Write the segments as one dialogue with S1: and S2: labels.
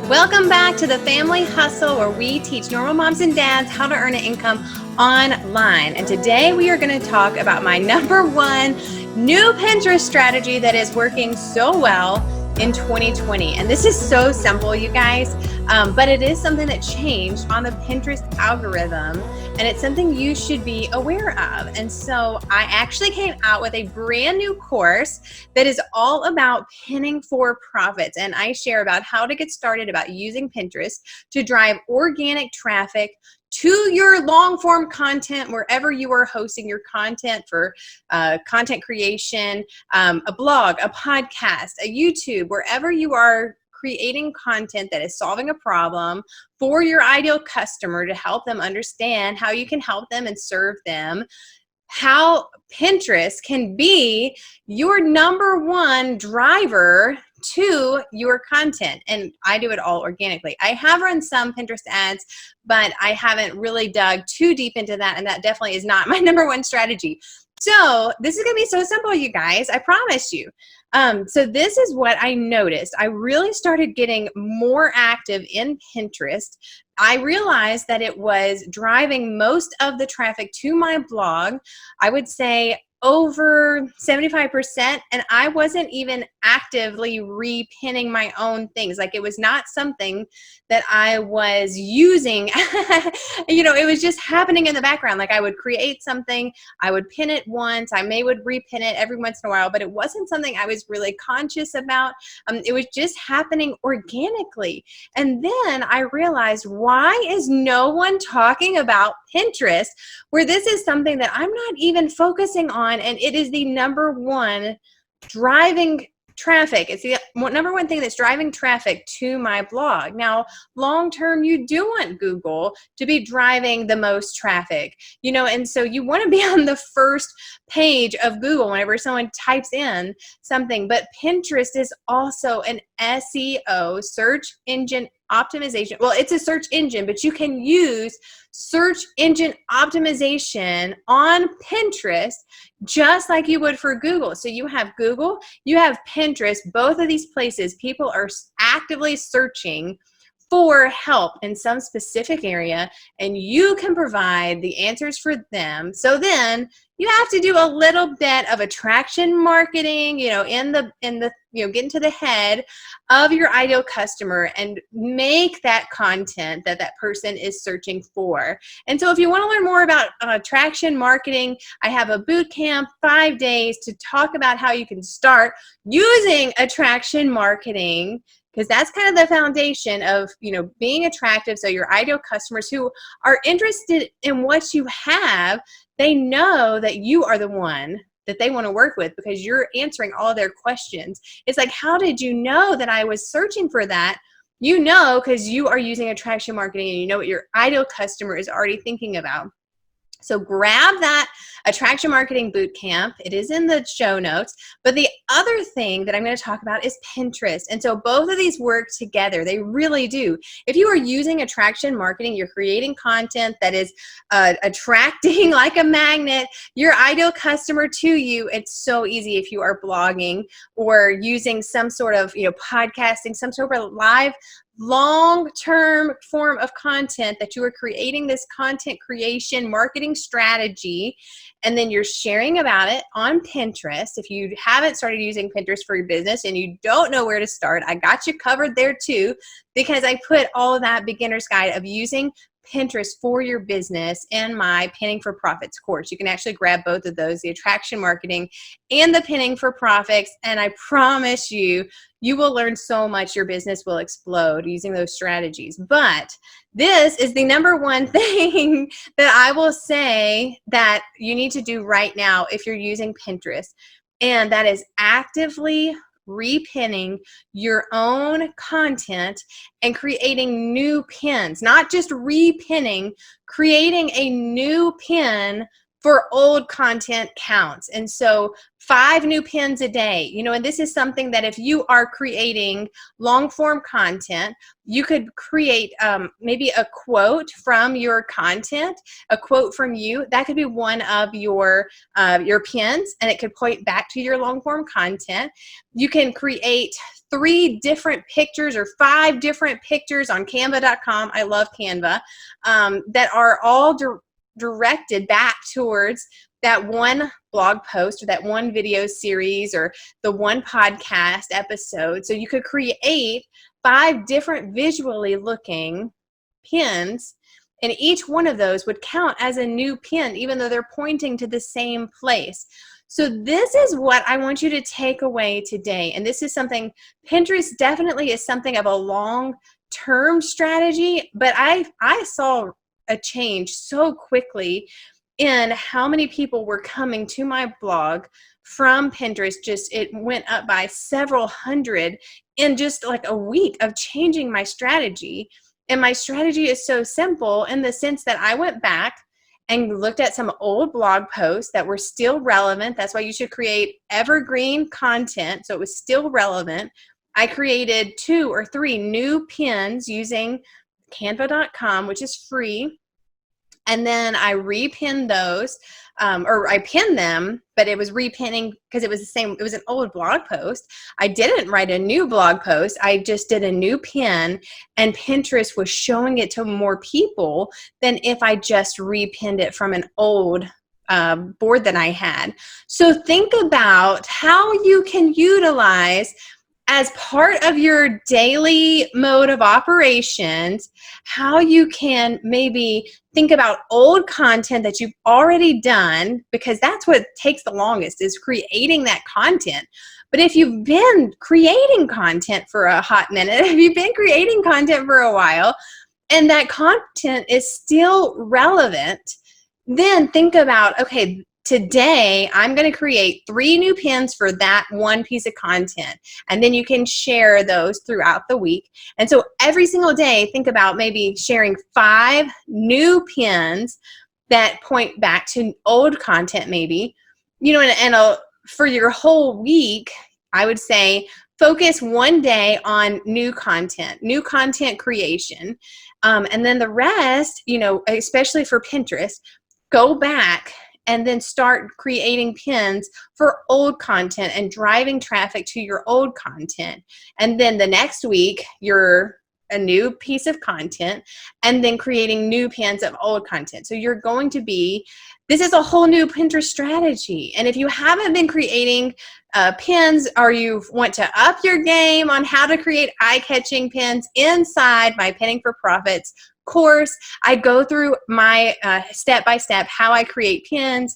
S1: Welcome back to the Family Hustle, where we teach normal moms and dads how to earn an income online. And today we are going to talk about my number one new Pinterest strategy that is working so well in 2020. And this is so simple, you guys, but it is something that changed on the Pinterest algorithm, and it's something you should be aware of. And so I actually came out with a brand new course that is all about pinning for profits. And I share about how to get started about using Pinterest to drive organic traffic to your long form content, wherever you are hosting your content for content creation, a blog, a podcast, a YouTube, wherever you are creating content that is solving a problem for your ideal customer to help them understand how you can help them and serve them. How Pinterest can be your number one driver to your content. And I do it all organically. I have run some Pinterest ads, but I haven't really dug too deep into that. And that definitely is not my number one strategy. So this is going to be so simple, you guys. I promise you. So this is what I noticed. I really started getting more active in Pinterest. I realized that it was driving most of the traffic to my blog. I would say over 75%, and I wasn't even actively repinning my own things. Like, it was not something that I was using. It was just happening in the background. Like, I would create something, I would pin it once, I would repin it every once in a while, but it wasn't something I was really conscious about. It was just happening organically. And then I realized, why is no one talking about Pinterest, where this is something that I'm not even focusing on, and it is the number one driving traffic. It's the number one thing that's driving traffic to my blog. Now, long term, you do want Google to be driving the most traffic, and so you want to be on the first page of Google whenever someone types in something. But Pinterest is also an SEO, search engine optimization. Well, it's a search engine, but you can use search engine optimization on Pinterest just like you would for Google. So you have Google, you have Pinterest, both of these places, people are actively searching for help in some specific area, and you can provide the answers for them. So then you have to do a little bit of attraction marketing, get into the head of your ideal customer and make that content that person is searching for. And so if you want to learn more about attraction marketing, I have a boot camp, 5 days, to talk about how you can start using attraction marketing, because that's kind of the foundation of, being attractive. So your ideal customers who are interested in what you have, they know that you are the one that they want to work with because you're answering all of their questions. It's like, how did you know that I was searching for that? Because you are using attraction marketing and you know what your ideal customer is already thinking about. So grab that attraction marketing boot camp. It is in the show notes. But the other thing that I'm going to talk about is Pinterest. And so both of these work together. They really do. If you are using attraction marketing, you're creating content that is attracting like a magnet your ideal customer to you. It's so easy if you are blogging or using some sort of, podcasting, some sort of live long-term form of content that you are creating, this content creation marketing strategy, and then you're sharing about it on Pinterest. If you haven't started using Pinterest for your business and you don't know where to start, I got you covered there too, because I put all of that beginner's guide of using Pinterest for your business in my Pinning for Profits course. You can actually grab both of those, the attraction marketing and the Pinning for Profits, and I promise you, you will learn so much. Your business will explode using those strategies. But this is the number one thing that I will say that you need to do right now if you're using Pinterest, and that is actively repinning your own content and creating new pins. Not just repinning, creating a new pin for old content counts. And so 5 new pins a day, and this is something that if you are creating long form content, you could create maybe a quote from your content, a quote from you. That could be one of your pins, and it could point back to your long form content. You can create 3 different pictures or 5 different pictures on canva.com. I love Canva, that are all directed back towards that one blog post or that one video series or the one podcast episode. So you could create 5 different visually looking pins, and each one of those would count as a new pin, even though they're pointing to the same place. So this is what I want you to take away today. And this is something, Pinterest definitely is something of a long-term strategy, but I saw a change so quickly in how many people were coming to my blog from Pinterest. Just it went up by several hundred in just like a week of changing my strategy. And my strategy is so simple in the sense that I went back and looked at some old blog posts that were still relevant. That's why you should create evergreen content, so it was still relevant. I created 2 or 3 new pins using canva.com, which is free. And then I repinned those, or I pinned them, but it was repinning because it was the same. It was an old blog post. I didn't write a new blog post. I just did a new pin, and Pinterest was showing it to more people than if I just repinned it from an old board that I had. So think about how you can utilize, as part of your daily mode of operations, how you can maybe think about old content that you've already done, because that's what takes the longest, is creating that content. But if you've been creating content for a hot minute, if you've been creating content for a while, and that content is still relevant, then think about, okay, today, I'm going to create 3 new pins for that one piece of content. And then you can share those throughout the week. And so every single day, think about maybe sharing 5 new pins that point back to old content maybe. You know, and for your whole week, I would say focus one day on new content creation. And then the rest, you know, especially for Pinterest, go back and then start creating pins for old content and driving traffic to your old content. And then the next week, you're a new piece of content, and then creating new pins of old content. So you're going to be, this is a whole new Pinterest strategy. And if you haven't been creating pins, or you want to up your game on how to create eye-catching pins inside my Pinning for Profits course, I go through my step-by-step how I create pins,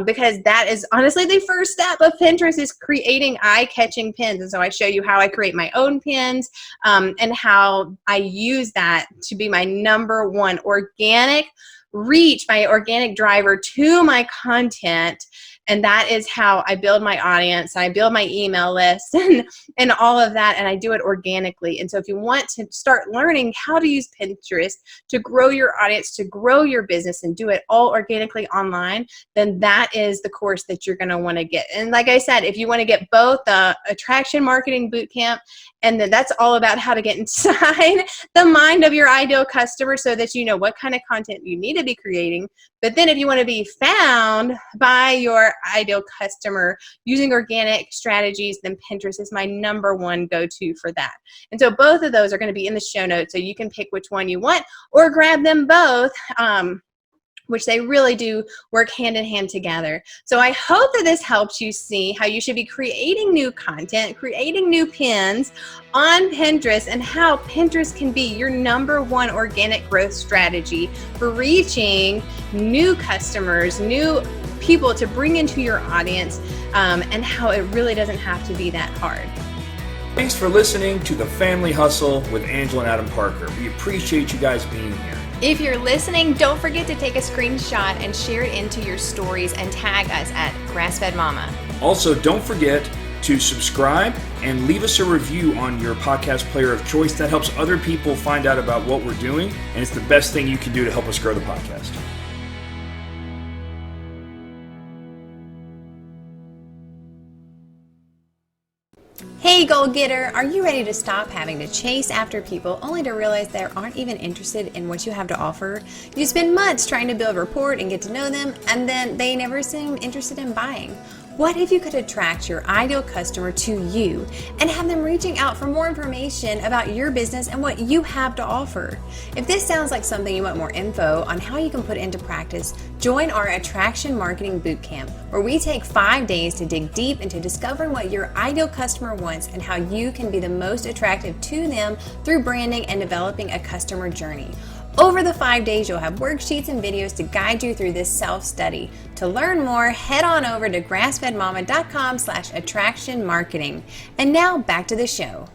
S1: because that is honestly the first step of Pinterest, is creating eye-catching pins. And so I show you how I create my own pins, and how I use that to be my #1 organic reach, my organic driver to my content. And that is how I build my audience. I build my email list and all of that, and I do it organically. And so if you want to start learning how to use Pinterest to grow your audience, to grow your business, and do it all organically online, then that is the course that you're going to want to get. And like I said, if you want to get both the Attraction Marketing Bootcamp, and then that's all about how to get inside the mind of your ideal customer so that you know what kind of content you need to be creating. But then if you want to be found by your ideal customer using organic strategies, then Pinterest is my #1 go-to for that. And so both of those are going to be in the show notes, so you can pick which one you want or grab them both, which they really do work hand in hand together. So I hope that this helps you see how you should be creating new content, creating new pins on Pinterest, and how Pinterest can be your #1 organic growth strategy for reaching new customers, new people to bring into your audience, and how it really doesn't have to be that hard.
S2: Thanks for listening to The Family Hustle with Angela and Adam Parker. We appreciate you guys being here.
S1: If you're listening, don't forget to take a screenshot and share it into your stories and tag us at Grassfed Mama.
S2: Also, don't forget to subscribe and leave us a review on your podcast player of choice. That helps other people find out about what we're doing, and it's the best thing you can do to help us grow the podcast.
S1: Hey goal getter, are you ready to stop having to chase after people only to realize they aren't even interested in what you have to offer? You spend months trying to build rapport and get to know them, and then they never seem interested in buying. What if you could attract your ideal customer to you and have them reaching out for more information about your business and what you have to offer? If this sounds like something you want more info on how you can put into practice, join our Attraction Marketing Bootcamp, where we take 5 days to dig deep into discovering what your ideal customer wants and how you can be the most attractive to them through branding and developing a customer journey. Over the 5 days, you'll have worksheets and videos to guide you through this self-study. To learn more, head on over to grassfedmama.com/attraction marketing. And now back to the show.